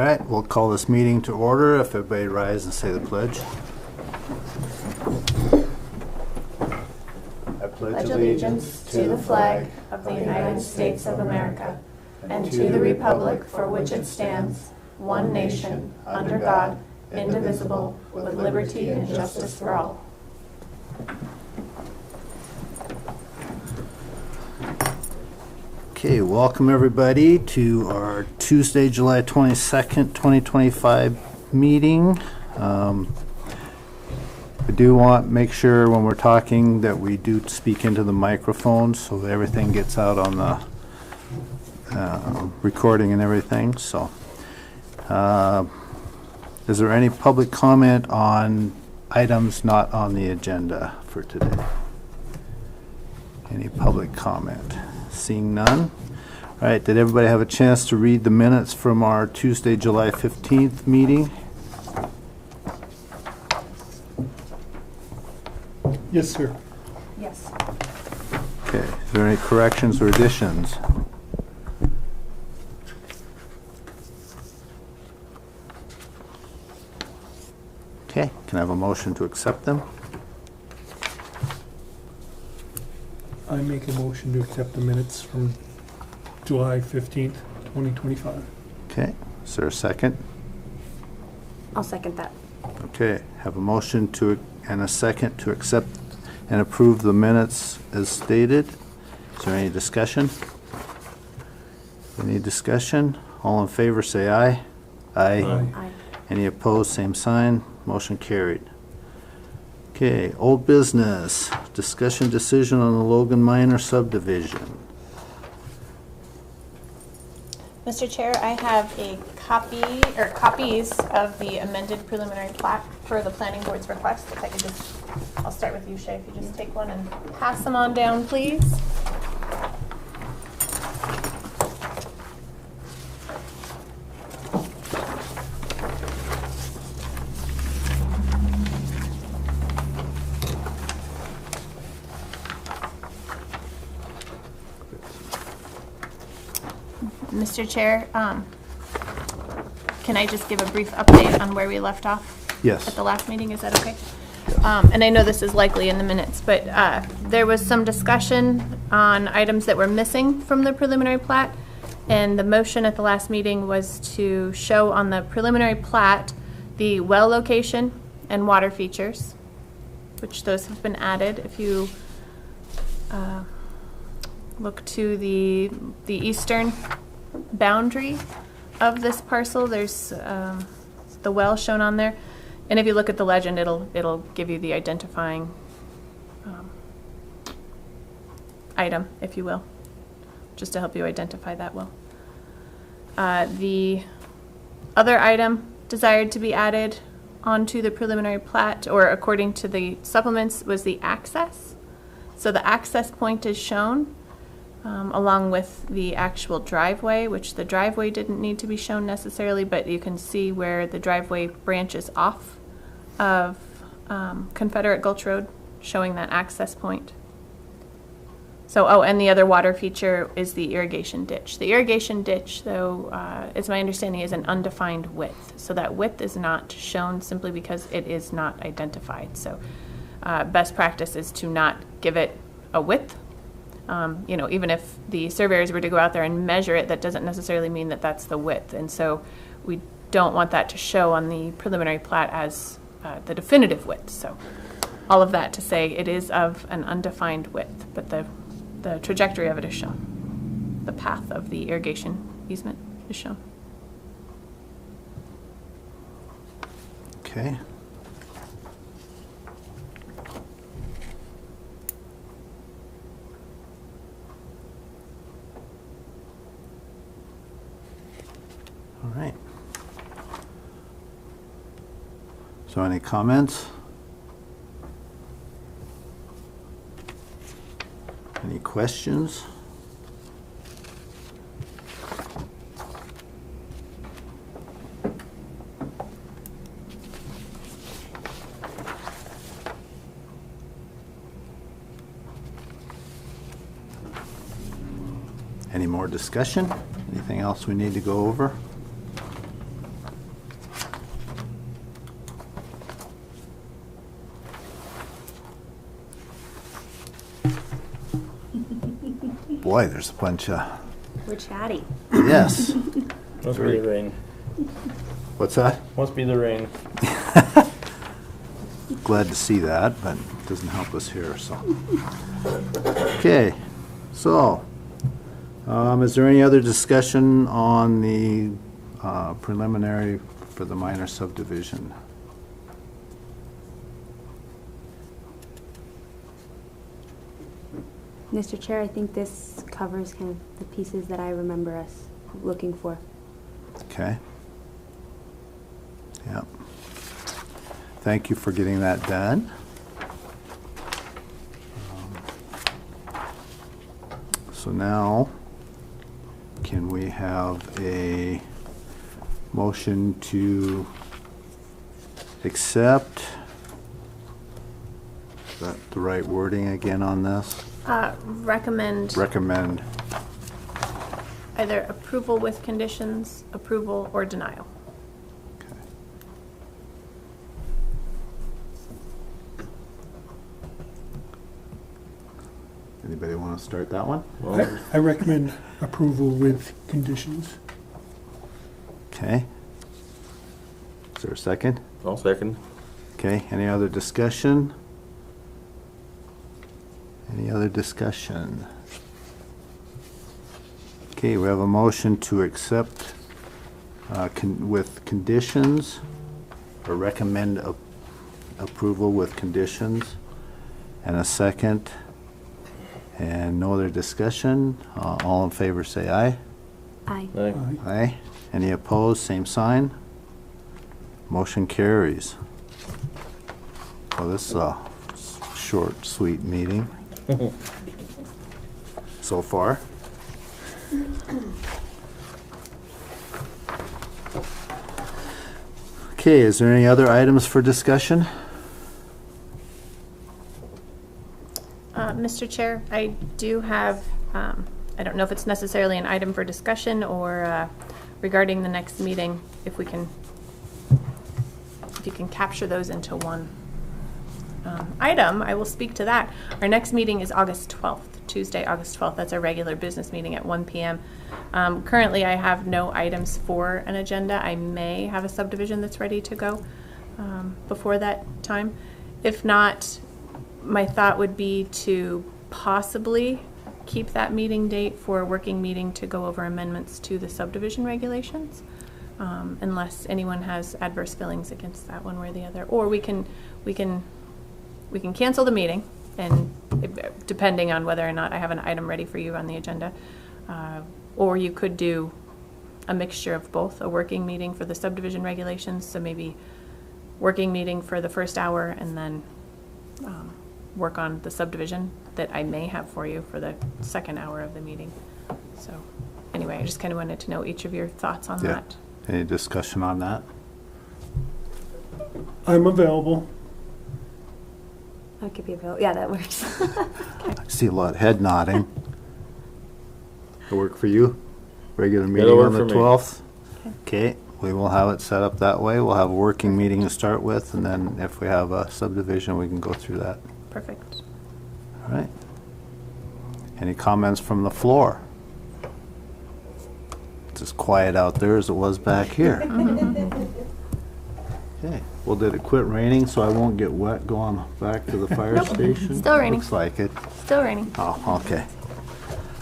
right, we'll call this meeting to order. If everybody rise and say the pledge. I pledge allegiance to the flag of the United States of America and to the republic for which it stands, one nation, under God, indivisible, with liberty and justice for all. Okay, welcome everybody to our Tuesday, July 22nd, 2025 meeting. We do want to make sure when we're talking that we do speak into the microphone so that everything gets out on the recording and everything. So, is there any public comment on items not on the agenda for today? Any public comment? Seeing none. All right, did everybody have a chance to read the minutes from our Tuesday, July 15th meeting? Yes, sir. Yes. Okay, is there any corrections or additions? Okay, can I have a motion to accept them? I make a motion to accept the minutes from July 15th, 2025. Okay, is there a second? I'll second that. Okay, have a motion to and a second to accept and approve the minutes as stated. Is there any discussion? Any discussion? All in favor say aye. Aye. Aye. Any opposed, same sign. Motion carried. Okay, old business. Discussion decision on the Logan Minor subdivision. Mr. Chair, I have a copy or copies of the amended preliminary plat for the planning board's request. If I could just, I'll start with you, Shay. If you just take one and pass them on down, please. Mr. Chair, can I just give a brief update on where we left off? Yes. At the last meeting, is that okay? And I know this is likely in the minutes, but there was some discussion on items that were missing from the preliminary plat, and the motion at the last meeting was to show on the preliminary plat the well location and water features, which those have been added. If you look to the eastern boundary of this parcel, there's the well shown on there, and if you look at the legend, it'll give you the identifying item, if you will, just to help you identify that well. The other item desired to be added onto the preliminary plat, or according to the supplements, was the access. So the access point is shown along with the actual driveway, which the driveway didn't need to be shown necessarily, but you can see where the driveway branches off of Confederate Gulch Road, showing that access point. So, oh, and the other water feature is the irrigation ditch. The irrigation ditch, though, it's my understanding, is an undefined width. So that width is not shown simply because it is not identified. So best practice is to not give it a width. You know, even if the surveyors were to go out there and measure it, that doesn't necessarily mean that that's the width. And so we don't want that to show on the preliminary plat as the definitive width. So all of that to say it is of an undefined width, but the trajectory of it is shown. The path of the irrigation easement is shown. Okay. All right. So any comments? Any questions? Any more discussion? Anything else we need to go over? boy, there's a bunch of, We're chatty. yes. Must be the rain. What's that? Must be the rain. Glad to see that, but it doesn't help us here, so. Okay, so, is there any other discussion on the preliminary for the minor subdivision? Mr. Chair, I think this covers kind of the pieces that I remember us looking for. Okay. Yep. Thank you for getting that done. So now, can we have a motion to accept? Is that the right wording again on this? Recommend Recommend. either approval with conditions, approval, or denial. Okay. Anybody want to start that one? I recommend approval with conditions. Okay. Is there a second? I'll second. Okay, any other discussion? Any other discussion? Okay, we have a motion to accept with conditions, or recommend approval with conditions, and a second. And no other discussion. All in favor say aye. Aye. Aye. Aye. Any opposed, same sign. Motion carries. Well, this is a short, sweet meeting so far. Okay, is there any other items for discussion? Mr. Chair, I do have, I don't know if it's necessarily an item for discussion or regarding the next meeting, if you can capture those into one item, I will speak to that. Our next meeting is August 12th, Tuesday, August 12th. That's our regular business meeting at 1 p.m. Currently, I have no items for an agenda. I may have a subdivision that's ready to go before that time. If not, my thought would be to possibly keep that meeting date for a working meeting to go over amendments to the subdivision regulations, unless anyone has adverse feelings against that one way or the other. Or we can cancel the meeting, and depending on whether or not I have an item ready for you on the agenda, or you could do a mixture of both, a working meeting for the subdivision regulations, so maybe working meeting for the first hour, and then work on the subdivision that I may have for you for the second hour of the meeting. So anyway, I just kind of wanted to know each of your thoughts on Yeah. that. Any discussion on that? I'm available. That could be available. Yeah, that works. I see a lot of head nodding. It'll work for you? Regular meeting It'll work on the for me. 12th? Okay, we will have it set up that way. We'll have a working meeting to start with, and then if we have a subdivision, we can go through that. Perfect. All right. Any comments from the floor? It's as quiet out there as it was back here. Okay, well, did it quit raining so I won't get wet going back to the fire Nope. station? Still raining. Looks like it. Still raining. Oh, okay.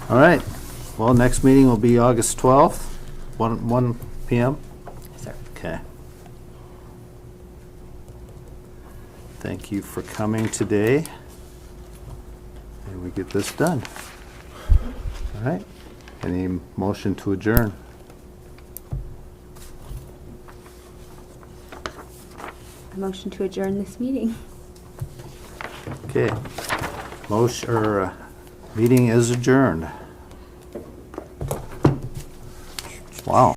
All right. Well, next meeting will be August 12th, 1 p.m. Yes, sir. Okay. Thank you for coming today. And we get this done. All right. Any motion to adjourn? A motion to adjourn this meeting. Okay. Meeting is adjourned. Wow.